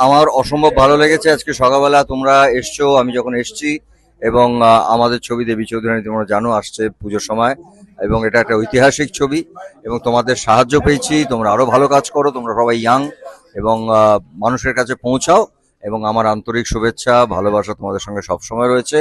আমার অসম্ভব ভালো লেগেছে আজকে সকালবেলা তোমরা এসছো, আমি যখন এসছি, এবং আমাদের ছবি দেবী চৌধুরানী তোমরা জানো আসছে পুজোর সময়, এবং এটা একটা ঐতিহাসিক ছবি এবং তোমাদের সাহায্য পেয়েছি। তোমরা আরো ভালো কাজ করো, তোমরা সবাই ইয়াং এবং মানুষের কাছে পৌঁছাও, এবং আমার আন্তরিক শুভেচ্ছা ভালোবাসা তোমাদের সঙ্গে সবসময় রয়েছে।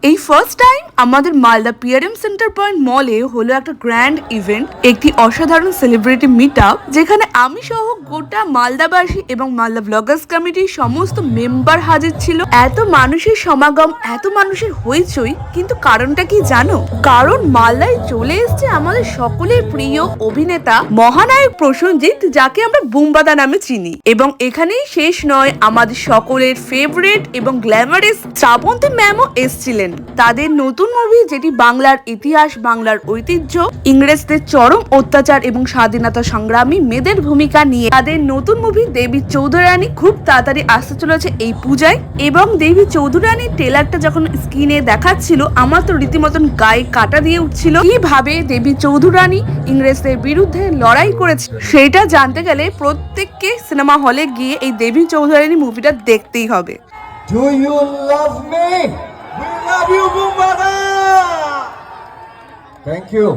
এই ফার্স্ট টাইম আমাদের মালদা পিআরএম সেন্টার পয়েন্ট মলে হলো একটা গ্র্যান্ড ইভেন্ট, একটি অসাধারণ সেলিব্রিটি মিট আপ, যেখানে আমি সহ গোটা মালদাবাসী এবং মালদা ব্লগার্স কমিটির সমস্ত মেম্বার হাজির ছিল। এত মানুষের সমাগম, এত মানুষের হইচই, কিন্তু কারণটা কি জানো? কারণ মালদায় চলে এসছে আমাদের সকলের প্রিয় অভিনেতা মহানায়ক প্রসেনজিৎ, যাকে আমরা বুমবাদা নামে চিনি। এবং এখানেই শেষ নয়, আমাদের সকলের ফেভারিট এবং গ্ল্যামারাস শ্রাবন্তী ম্যামও এসেছিলেন। তাদের নতুন মুভি, যেটি বাংলার ইতিহাস, বাংলার ঐতিহ্য, ইংরেজদের চরম অত্যাচার এবং স্বাধীনতা সংগ্রামী মেয়েদের ভূমিকা নিয়ে তাদের নতুন মুভি দেবী চৌধুরানী খুব তাড়াতাড়ি আসতে চলেছে এই পূজায়। এবং দেবী চৌধুরানীর ট্রেলারটা যখন স্ক্রিনে দেখাচ্ছিল, আমার তো রীতিমতন গায়ে কাটা দিয়ে উঠছিল। কিভাবে দেবী চৌধুরানী ইংরেজদের বিরুদ্ধে লড়াই করেছে সেটা জানতে গেলে প্রত্যেককে সিনেমা হলে গিয়ে এই দেবী চৌধুরানী মুভিটা দেখতেই হবে। Do you love me? We love you, Bumbada! Thank you.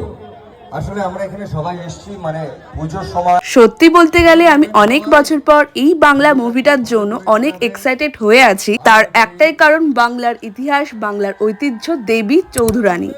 আসলে আমরা এখানে সবাই এসেছি মানে পুজোর সময়। সত্যি বলতে গেলে আমি অনেক বছর পর এই বাংলা মুভিটার জন্য অনেক এক্সাইটেড হয়ে আছি। তার একটাই কারণ, বাংলার ইতিহাস, বাংলার ঐতিহ্য, দেবী চৌধুরানী।